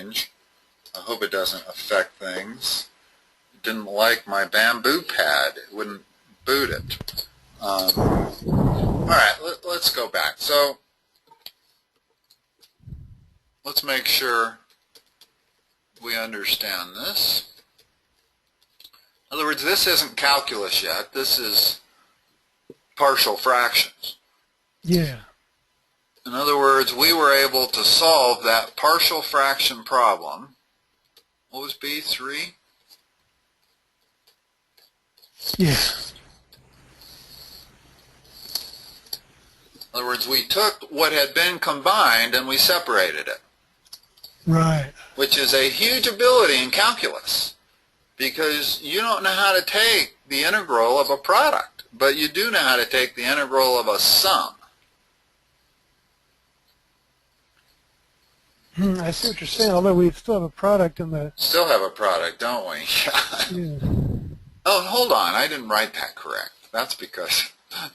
strange. I hope it doesn't affect things. It didn't like my bamboo pad. It wouldn't boot it. All right, let's go back. So let's make sure we understand this. In other words, this isn't calculus yet. This is partial fractions. Yeah. In other words, we were able to solve that partial fraction problem. What was B, 3? Yeah. In other words, we took what had been combined and we separated it. Right. Which is a huge ability in calculus, because you don't know how to take the integral of a product, but you do know how to take the integral of a sum. I see what you're saying, although we still have a product in the... Still have a product, don't we? Yeah. Oh, hold on, I didn't write that correct. That's because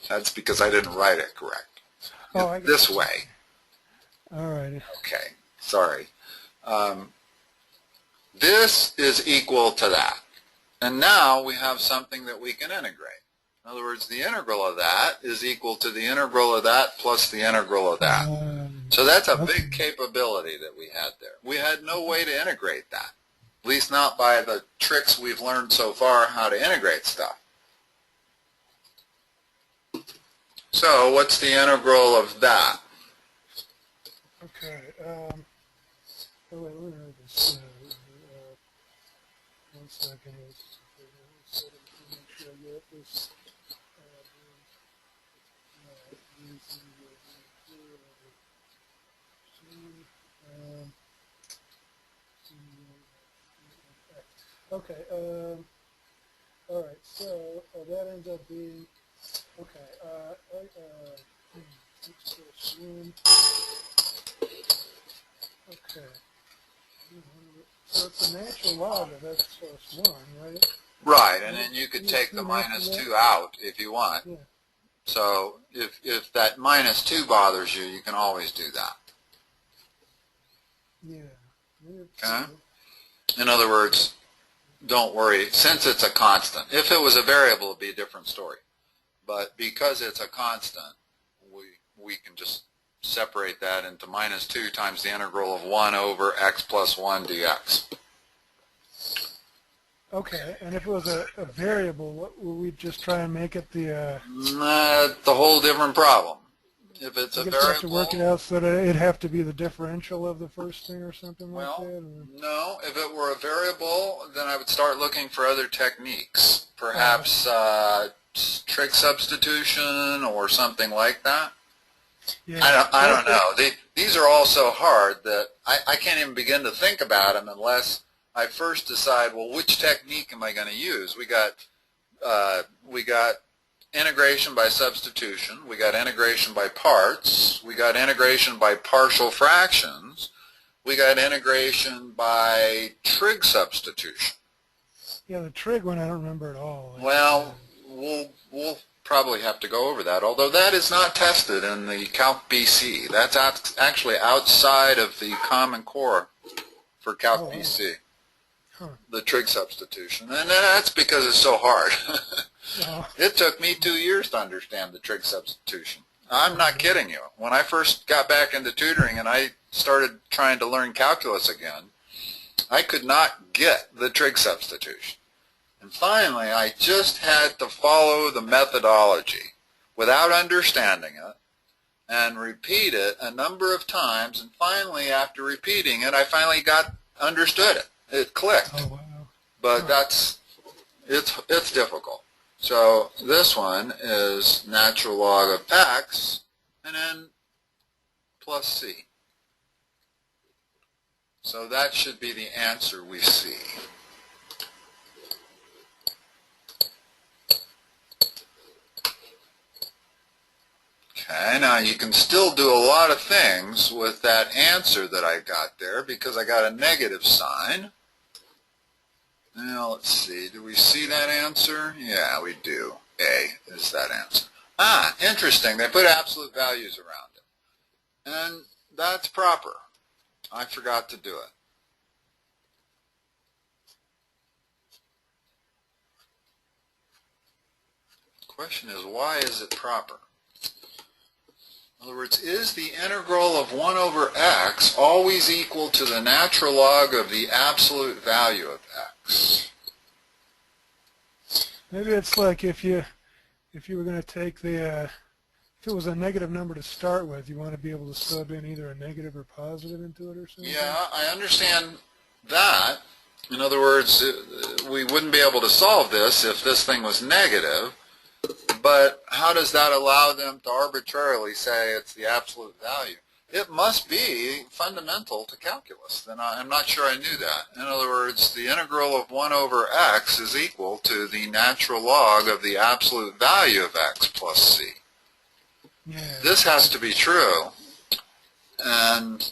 I didn't write it correct. Oh, I this way. All right. Okay, sorry. This is equal to that. And now we have something that we can integrate. In other words, the integral of that is equal to the integral of that plus the integral of that. So that's a big capability that we had there. We had no way to integrate that, at least not by the tricks we've learned so far how to integrate stuff. So what's the integral of that? Okay. Oh, wait, let me read this. One second. Make sure I get this. Okay. All right. So that ends up being okay. Okay. So it's a natural log of x plus 1, right? Right, and then you could take the minus 2 out if you want. Yeah. So if that minus 2 bothers you, you can always do that. Yeah. Okay? In other words, don't worry, since it's a constant. If it was a variable, it would be a different story. But because it's a constant, we can just separate that into minus 2 times the integral of 1 over x plus 1 dx. Okay, and if it was a variable, what would we just try and make it the... The whole different problem. If it's a variable... You have to work it out so that it'd have to be the differential of the first thing or something like that? Or? No, if it were a variable, then I would start looking for other techniques. Perhaps trig substitution or something like that. Yeah. I don't know. These are all so hard that I can't even begin to think about them unless I first decide, well, which technique am I going to use? We got integration by substitution. We got integration by parts. We got integration by partial fractions. We got integration by trig substitution. Yeah, the trig one I don't remember at all. Well, we'll probably have to go over that, although that is not tested in the Calc BC. That's actually outside of the Common Core for Calc BC, the trig substitution. And that's because it's so hard. It took me 2 years to understand the trig substitution. I'm not kidding you. When I first got back into tutoring and I started trying to learn calculus again, I could not get the trig substitution. And finally, I just had to follow the methodology without understanding it and repeat it a number of times. And finally, after repeating it, I finally understood it. It clicked. Oh, wow. But it's difficult. So this one is natural log of x and then plus c. So that should be the answer we see. Okay, now you can still do a lot of things with that answer that I got there because I got a negative sign. Now let's see, do we see that answer? Yeah, we do. A is that answer. Ah, interesting, they put absolute values around it. And that's proper. I forgot to do it. question is, why is it proper? In other words, is the integral of 1 over x always equal to the natural log of the absolute value of x? Maybe it's like if you were going to take the if it was a negative number to start with, you want to be able to sub in either a negative or positive into it or something? Yeah, I understand that. In other words, we wouldn't be able to solve this if this thing was negative, but how does that allow them to arbitrarily say it's the absolute value? It must be fundamental to calculus, and I'm not sure I knew that. In other words, the integral of 1 over x is equal to the natural log of the absolute value of x plus c. Yeah. This has to be true, and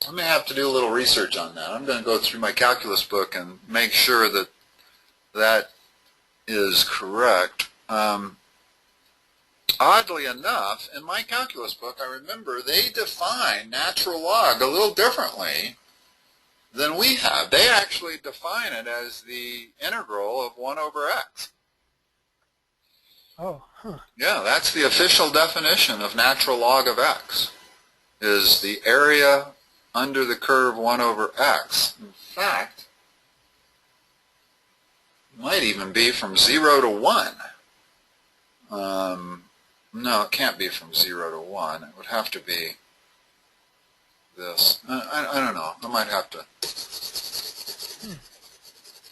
I may have to do a little research on that. I'm going to go through my calculus book and make sure that that is correct. Oddly enough, in my calculus book, I remember they define natural log a little differently than we have. They actually define it as the integral of 1 over x. Oh, huh. Yeah, that's the official definition of natural log of x, is the area under the curve 1 over x. In fact, it might even be from 0 to 1. No, it can't be from 0 to 1. It would have to be this. I don't know. I might have to.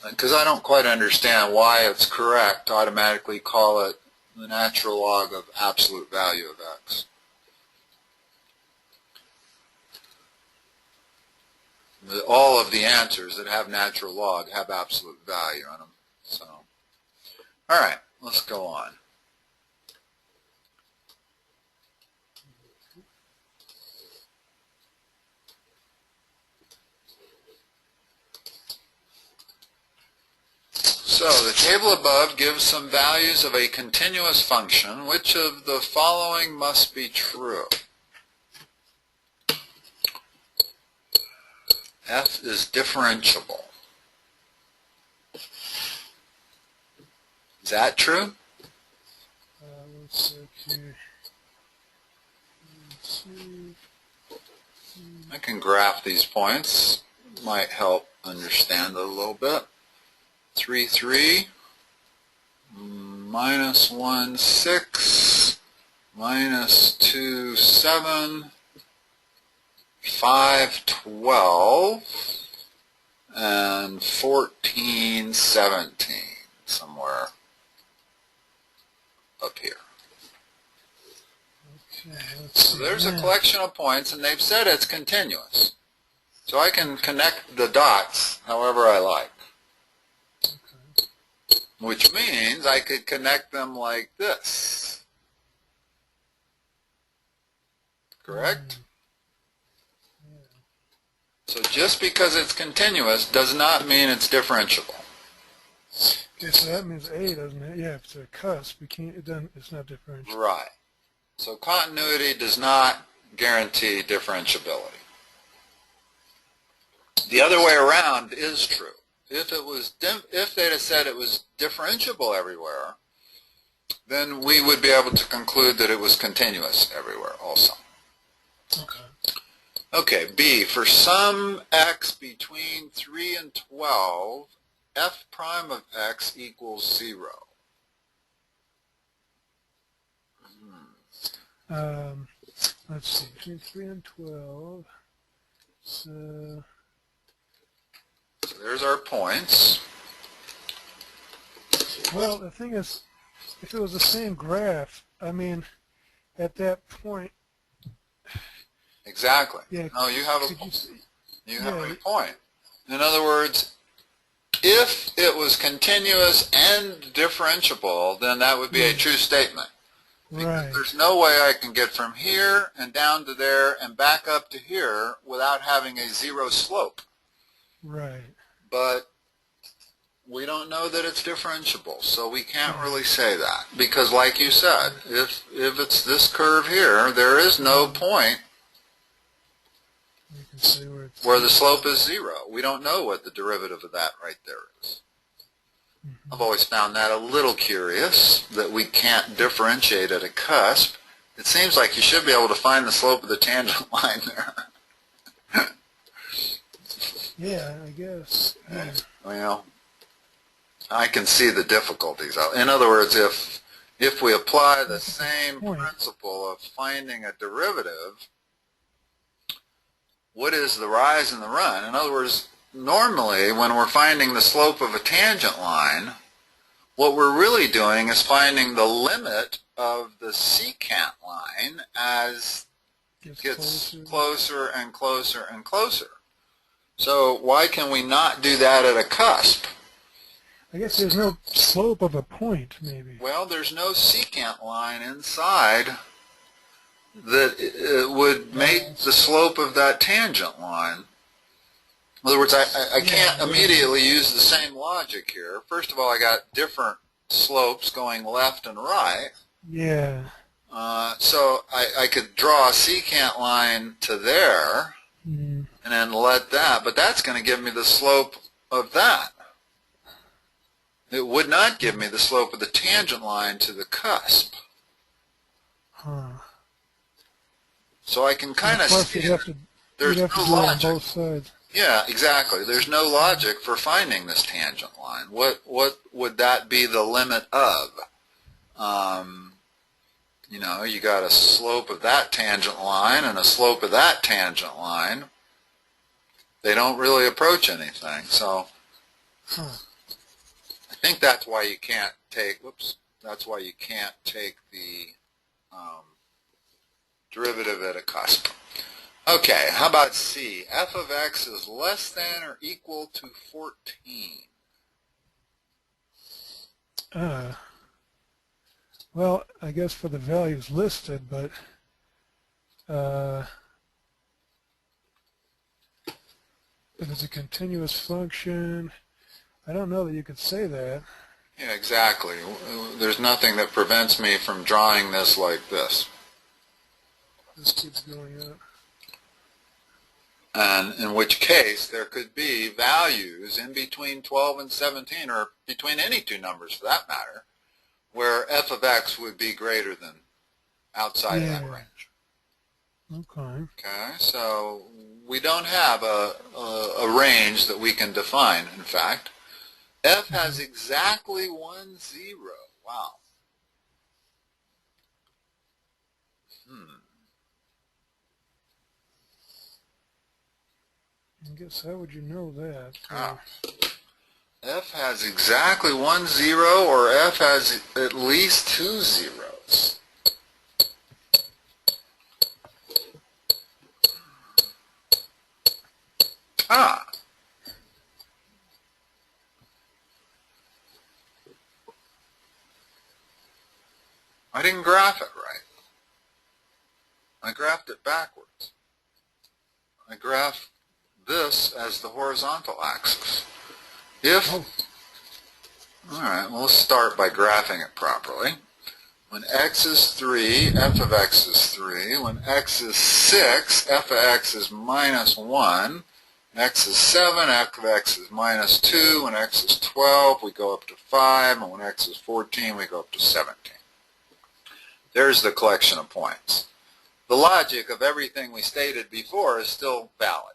Because I don't quite understand why it's correct to automatically call it the natural log of absolute value of x. All of the answers that have natural log have absolute value in them. So, all right, let's go on. So the table above gives some values of a continuous function. Which of the following must be true? F is differentiable. Is that true? Let's look here. Let's see. I can graph these points. Might help understand it a little bit. 3, 3, minus 1, 6, minus 2, 7, 5, 12, and 14, 17, somewhere up here. Okay, So there's a collection of points, and they've said it's continuous. So I can connect the dots however I like. Which means I could connect them like this. Correct? So just because it's continuous does not mean it's differentiable. Okay, so that means A, doesn't it? Yeah, if it's a cusp, it's not differentiable. Right. So continuity does not guarantee differentiability. The other way around is true. If they'd have said it was differentiable everywhere, then we would be able to conclude that it was continuous everywhere also. Okay. Okay, B, for some x between 3 and 12, f prime of x equals 0. Let's see, between 3 and 12, so there's our points. Well, the thing is, if it was the same graph, I mean, at that point. Exactly. Yeah, no, you have a point. In other words, if it was continuous and differentiable, then that would be a true statement. Right. There's no way I can get from here and down to there and back up to here without having a zero slope. Right. But we don't know that it's differentiable, so we can't really say that. Because like you said, if it's this curve here, there is no point You can see where the slope is 0. We don't know what the derivative of that right there is. I've always found that a little curious, that we can't differentiate at a cusp. It seems like you should be able to find the slope of the tangent line there. Yeah, I guess. Yeah. Well, I can see the difficulties. In other words, if we apply the same principle of finding a derivative, what is the rise and the run? In other words, normally when we're finding the slope of a tangent line, what we're really doing is finding the limit of the secant line as it gets closer and closer and closer. So why can we not do that at a cusp? I guess there's no slope of a point, maybe. Well, there's no secant line inside that would make the slope of that tangent line. In other words, I can't immediately use the same logic here. First of all, I got different slopes going left and right. Yeah. So I could draw a secant line to there and then let that, but that's going to give me the slope of that. It would not give me the slope of the tangent line to the cusp. Huh. So I can kind of see there's no logic. On both sides. Yeah, exactly. There's no logic for finding this tangent line. What would that be the limit of? You know, you got a slope of that tangent line and a slope of that tangent line. They don't really approach anything. So I think that's why you can't take, that's why you can't take the derivative at a cusp. Okay, how about C? F of x is less than or equal to 14. Well, I guess for the values listed, but if it's a continuous function, I don't know that you could say that. Yeah, exactly. There's nothing that prevents me from drawing this like this. This keeps going up. And in which case there could be values in between 12 and 17, or between any two numbers for that matter, where f of x would be greater than outside of that range. Okay. Okay, so we don't have a range that we can define, in fact. F has exactly 1, 0. Wow. I guess how would you know that? F has exactly 1, 0, or F has at least 2 zeros. I didn't graph it right. I graphed it backwards. I graphed this as the horizontal axis. All right, well, let's start by graphing it properly. When x is 3, f of x is 3. When x is 6, f of x is minus 1. When x is 7, f of x is minus 2. When x is 12, we go up to 5. And when x is 14, we go up to 17. There's the collection of points. The logic of everything we stated before is still valid.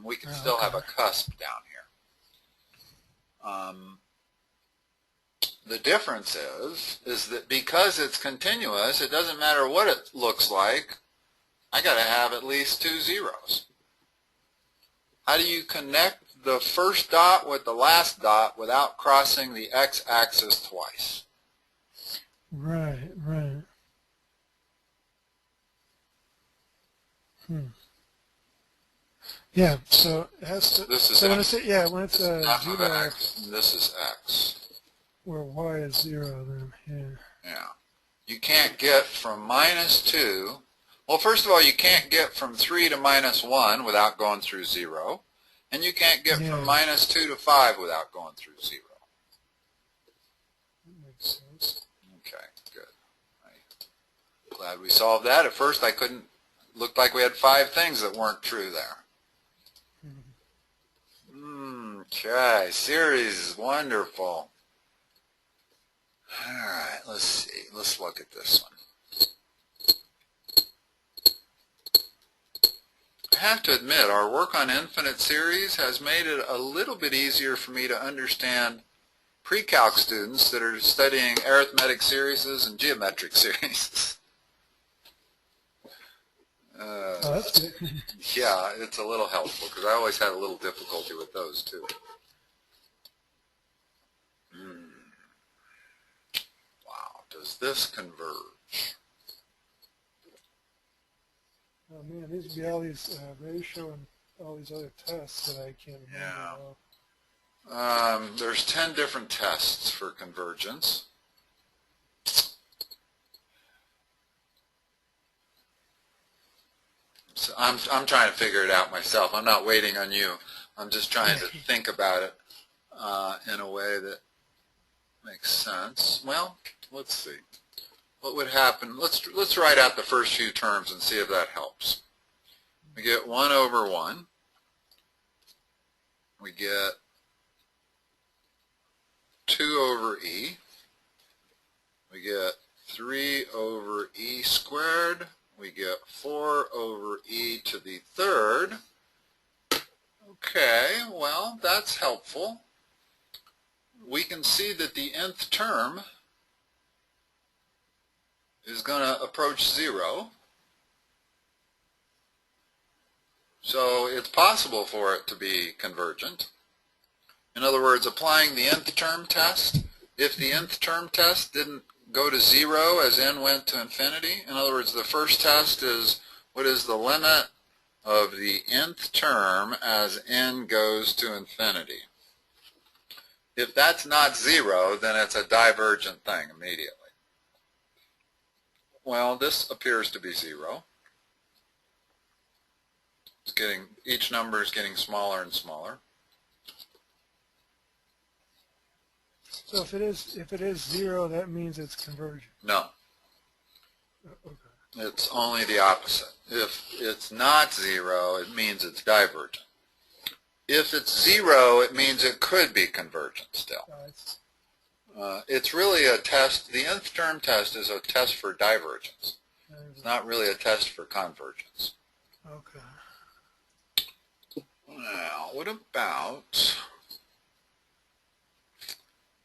We can still have a cusp down here. The difference is that because it's continuous, it doesn't matter what it looks like, I got to have at least 2 zeros. How do you connect the first dot with the last dot without crossing the x-axis twice? Right, right. Yeah, so it has to. This is so when x. it's when it's a F of 0, x. This is x. where y is 0, then Yeah. You can't get from minus 2. Well, first of all, you can't get from 3 to minus 1 without going through 0. And you can't get from minus 2 to 5 without going through 0. That makes sense. Okay, good. I'm glad we solved that. At first, I couldn't. Looked like we had 5 things that weren't true there. Okay, series is wonderful. All right, let's see. Let's look at this one. I have to admit, our work on infinite series has made it a little bit easier for me to understand pre-calc students that are studying arithmetic series and geometric series. Oh, that's good. Yeah, it's a little helpful because I always had a little difficulty with those too. Wow, does this converge? Oh man, these would be all these ratio and all these other tests that I can't remember. Yeah. There's 10 different tests for convergence. So I'm trying to figure it out myself. I'm not waiting on you. I'm just trying to think about it in a way that makes sense. Well, let's see. What would happen? Let's write out the first few terms and see if that helps. We get 1 over 1. We get 2 over e. We get 3 over e squared. We get 4 over e to the third. Okay, well, that's helpful. We can see that the nth term is going to approach 0. So it's possible for it to be convergent. In other words, applying the nth term test, if the nth term test didn't go to 0 as n went to infinity, in other words, the first test is what is the limit of the nth term as n goes to infinity. If that's not 0, then it's a divergent thing immediately. Well, this appears to be 0. Each number is getting smaller and smaller. So if it is 0, that means it's convergent. No. Okay. It's only the opposite. If it's not 0, it means it's divergent. If it's 0, it means it could be convergent still. It's really a test. The nth term test is a test for divergence. It's not really a test for convergence. Okay. Now, what about,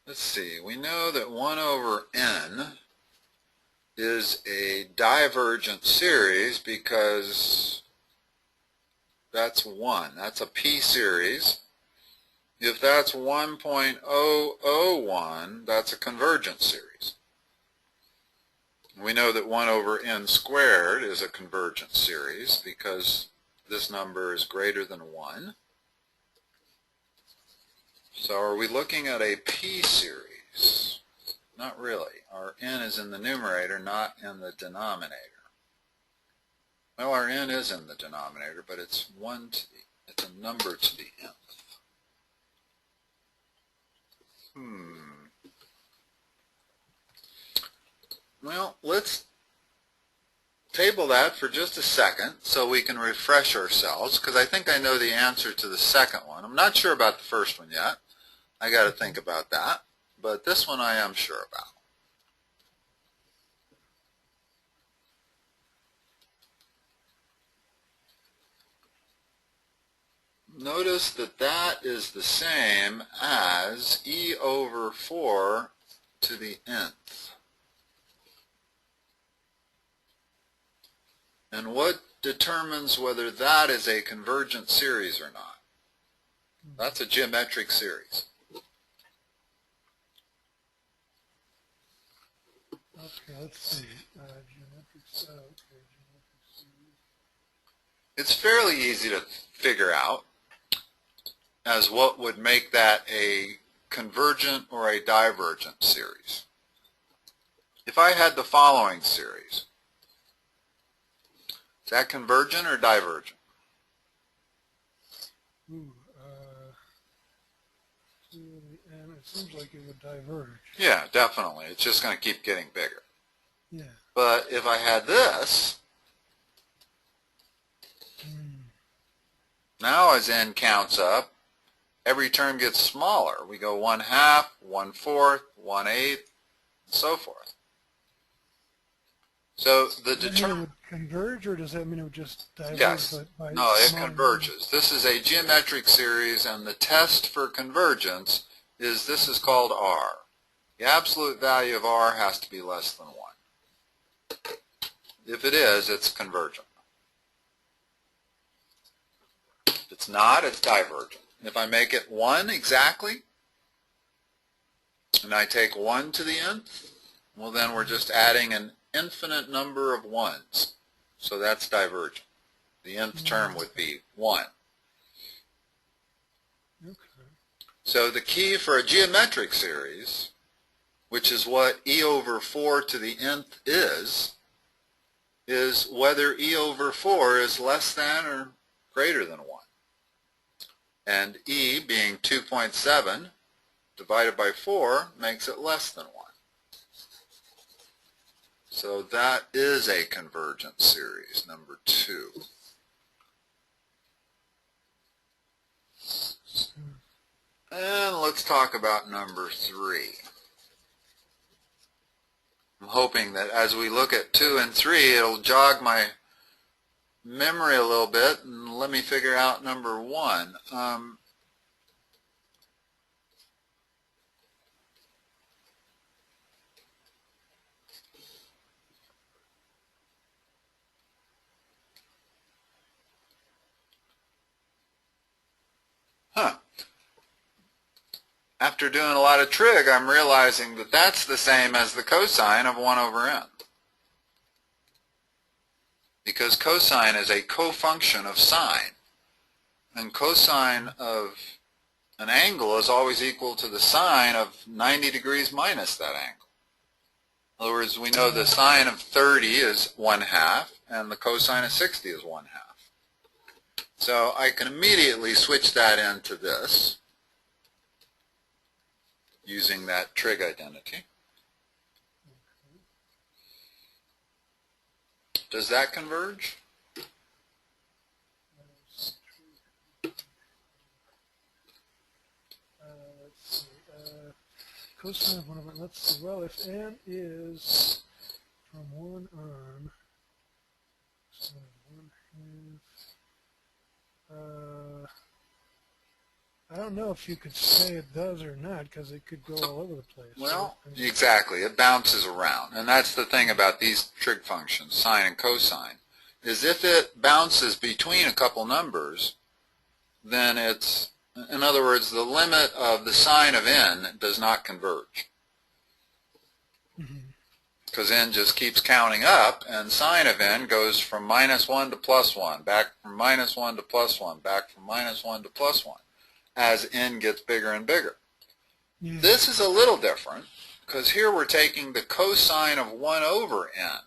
let's see, we know that 1 over n is a divergent series because that's 1. That's a p series. If that's 1.001, that's a convergent series. We know that 1 over n squared is a convergent series because this number is greater than 1. So are we looking at a p series? Not really. Our n is in the numerator, not in the denominator. Well, our n is in the denominator, but it's it's a number to the nth. Well, let's table that for just a second so we can refresh ourselves, because I think I know the answer to the second one. I'm not sure about the first one yet. I got to think about that, but this one I am sure about. Notice that that is the same as e over 4 to the nth. And what determines whether that is a convergent series or not? That's a geometric series. Okay, let's see. Geometric series. It's fairly easy to figure out as what would make that a convergent or a divergent series. If I had the following series, is that convergent or divergent? And it seems like it would diverge. Yeah, definitely. It's just going to keep getting bigger. Yeah. But if I had this, now as n counts up, every term gets smaller. We go 1/2, 1/4, 1/8, so forth. So the Does that mean it would converge, or does that mean it would just diverge? Yes. By No, it smaller converges. This is a geometric series, and the test for convergence is this is called R. The absolute value of R has to be less than 1. If it is, it's convergent. If it's not, it's divergent. If I make it 1 exactly, and I take 1 to the nth, well then we're just adding an infinite number of 1's. So that's divergent. The nth term would be 1. Okay. So the key for a geometric series, which is what e over 4 to the nth is whether e over 4 is less than or greater than 1. And e being 2.7 divided by 4 makes it less than 1. So that is a convergent series, number 2. And let's talk about number 3. I'm hoping that as we look at 2 and 3, it'll jog my memory a little bit and let me figure out number 1. After doing a lot of trig, I'm realizing that that's the same as the cosine of 1 over n. Because cosine is a cofunction of sine. And cosine of an angle is always equal to the sine of 90 degrees minus that angle. In other words, we know the sine of 30 is 1/2, and the cosine of 60 is 1/2. So I can immediately switch that into this, using that trig identity. Does that converge? Let's see. Cosine of 1 over, let's see. Well, if n is from 1 on, so 1/2. I don't know if you could say it does or not, because it could go all over the place. Well, exactly. It bounces around. And that's the thing about these trig functions, sine and cosine, is if it bounces between a couple numbers, then it's, in other words, the limit of the sine of n does not converge. Because n just keeps counting up, and sine of n goes from -1 to +1, back from -1 to +1, back from -1 to +1. As n gets bigger and bigger. Yeah. This is a little different because here we're taking the cosine of 1 over n.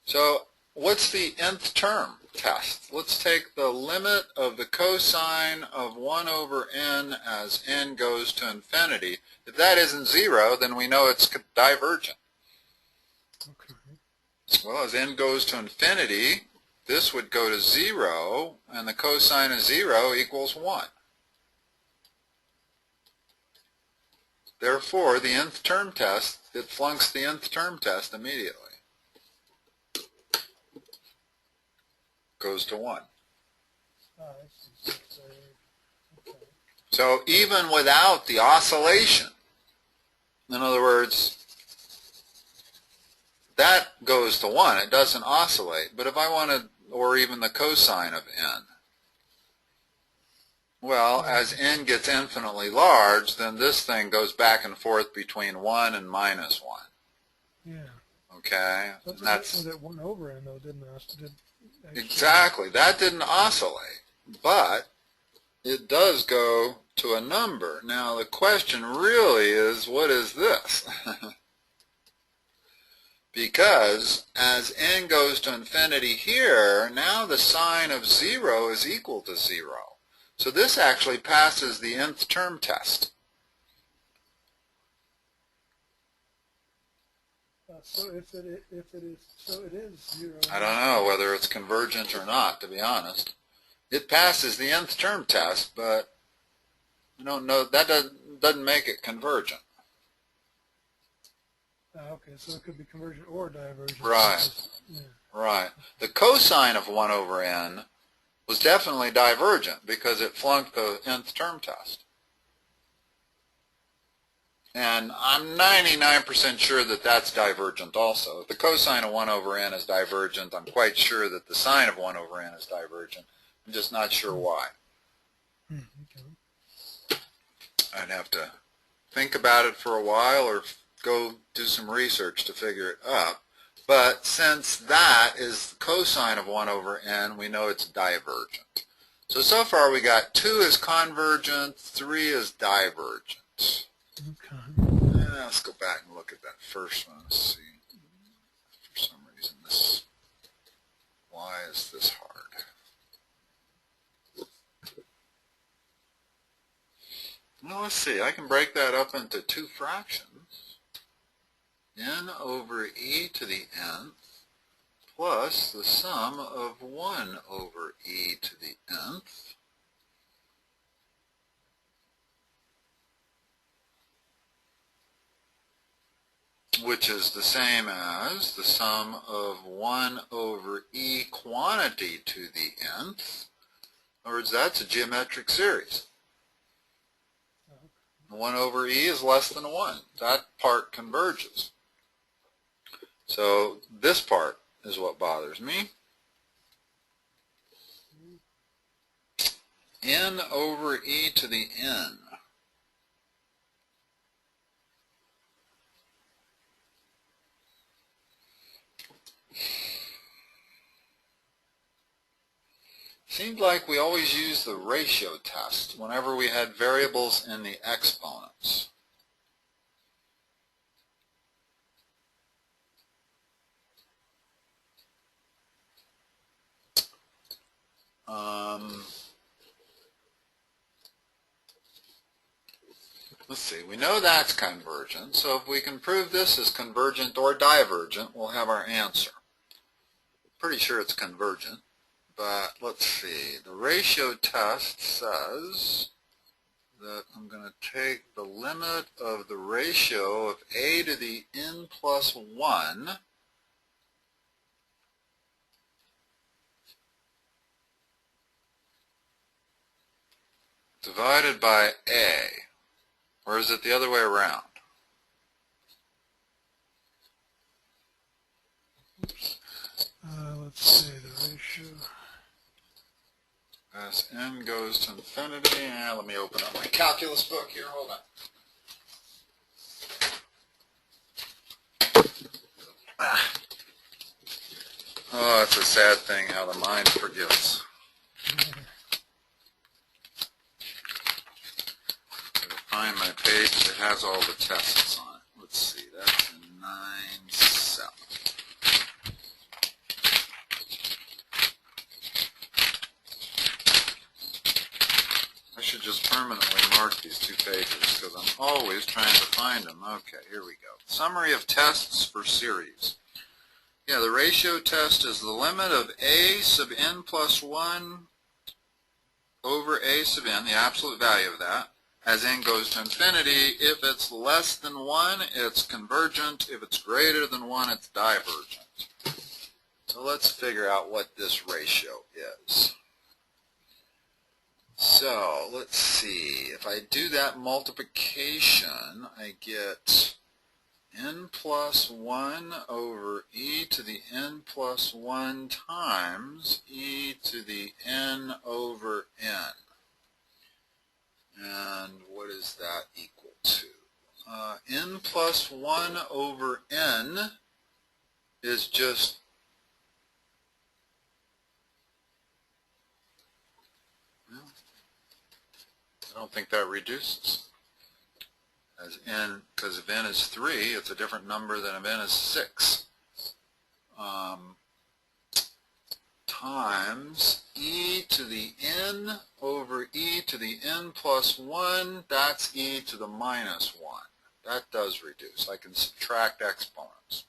So what's the nth term test? Let's take the limit of the cosine of 1 over n as n goes to infinity. If that isn't 0, then we know it's divergent. Okay. Well, as n goes to infinity, this would go to 0, and the cosine of 0 equals 1. Therefore, the nth term test, it flunks the nth term test immediately. Goes to 1. So even without the oscillation, in other words, that goes to 1. It doesn't oscillate. But if I wanted, or even the cosine of n, well, as n gets infinitely large, then this thing goes back and forth between 1 and -1. Yeah. Okay? So And that's that 1 over n, though, didn't exactly. That didn't oscillate. But it does go to a number. Now, the question really is, what is this? Because as n goes to infinity here, now the sine of 0 is equal to 0. So this actually passes the nth term test. So if it is 0. I don't know whether it's convergent or not, to be honest. It passes the nth term test, but I don't know. That doesn't make it convergent. Okay, so it could be convergent or divergent. Right. Yeah. Right. The cosine of 1 over n was definitely divergent because it flunked the nth term test. And I'm 99% sure that that's divergent also. If the cosine of 1 over n is divergent, I'm quite sure that the sine of 1 over n is divergent. I'm just not sure why. Okay. I'd have to think about it for a while or go do some research to figure it out. But since that is the cosine of 1 over n, we know it's divergent. So far we got 2 is convergent, 3 is divergent. Okay. And let's go back and look at that first one and see. For some reason this, why is this hard? Well, let's see, I can break that up into two fractions. N over e to the nth plus the sum of 1 over e to the nth which is the same as the sum of 1 over e quantity to the nth. In other words, that's a geometric series. 1 over e is less than 1. That part converges. So this part is what bothers me. N over e to the n. Seemed like we always used the ratio test whenever we had variables in the exponents. Let's see, we know that's convergent, so if we can prove this is convergent or divergent, we'll have our answer. Pretty sure it's convergent, but let's see, the ratio test says that I'm going to take the limit of the ratio of a to the n plus 1 divided by a. Or is it the other way around? Let's see, the ratio. As n goes to infinity, and let me open up my calculus book here, hold on. Oh, it's a sad thing how the mind forgets. Find my page that has all the tests on it. Let's see, that's in 9-7. I should just permanently mark these two pages because I'm always trying to find them. Okay, here we go. Summary of tests for series. Yeah, the ratio test is the limit of a sub n plus 1 over a sub n, the absolute value of that, as n goes to infinity. If it's less than 1, it's convergent. If it's greater than 1, it's divergent. So let's figure out what this ratio is. So let's see. If I do that multiplication, I get n plus 1 over e to the n plus 1 times e to the n over n. And what is that equal to? N plus 1 over n is just I don't think that reduces. As n, because if n is 3, it's a different number than if n is 6. Times e to the n over e to the n plus 1, that's e to the minus 1. That does reduce. I can subtract exponents.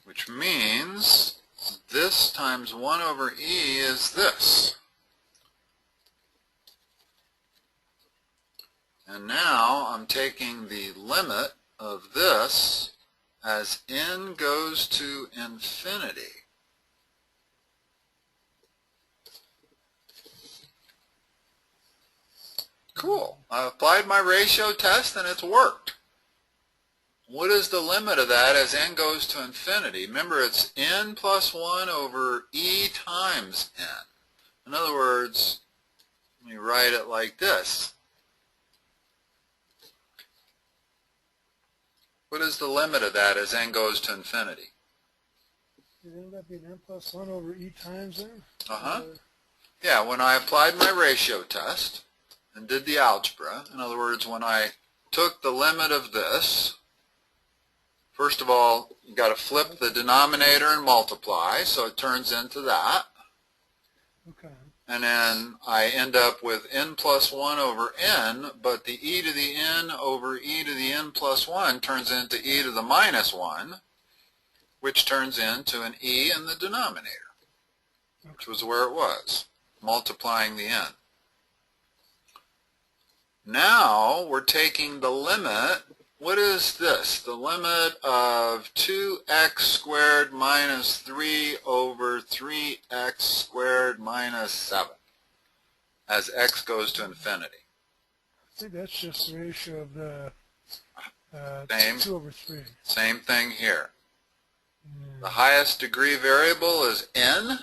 Which means this times 1 over e is this. And now I'm taking the limit of this as n goes to infinity. Cool. I applied my ratio test and it's worked. What is the limit of that as n goes to infinity? Remember, it's n plus 1 over e times n. In other words, let me write it like this. What is the limit of that as n goes to infinity? It ended up being n plus 1 over e times n? Yeah, when I applied my ratio test and did the algebra, in other words, when I took the limit of this, first of all, you got to flip the denominator and multiply, so it turns into that. Okay. And then I end up with n plus 1 over n, but the e to the n over e to the n plus 1 turns into e to the minus 1, which turns into an e in the denominator, which was where it was, multiplying the n. Now we're taking the limit. What is this? The limit of 2x squared minus 3 over 3x squared minus 7 as x goes to infinity. I think that's just the ratio of the 2 over 3. Same thing here. Yeah. The highest degree variable is n.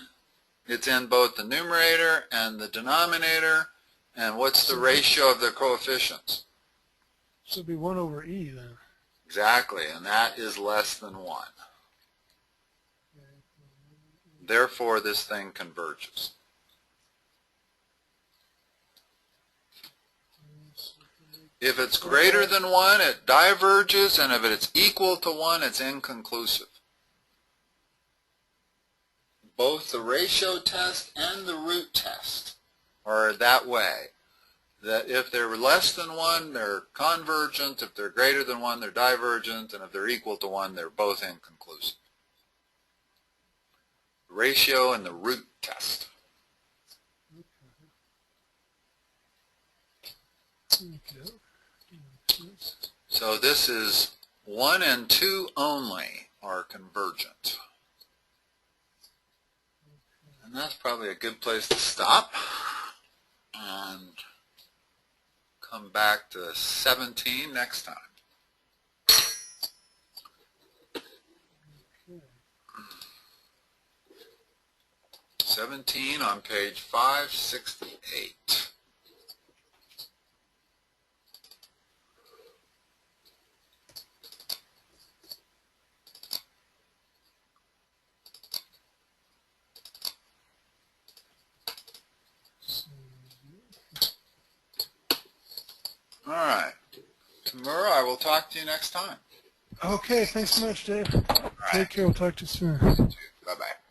It's in both the numerator and the denominator. And what's the ratio of the coefficients? So it'd be 1 over e then. Exactly, and that is less than 1. Therefore, this thing converges. If it's greater than 1, it diverges, and if it's equal to 1, it's inconclusive. Both the ratio test and the root test are that way. That if they're less than 1, they're convergent. If they're greater than 1, they're divergent. And if they're equal to 1, they're both inconclusive. The ratio and the root test. So this is 1 and 2 only are convergent. And that's probably a good place to stop. And come back to 17 next time. Okay. 17 on page 568. All right. Tomorrow I will talk to you next time. Okay, thanks so much, Dave. All right. Take care. We'll talk to you soon. Bye-bye.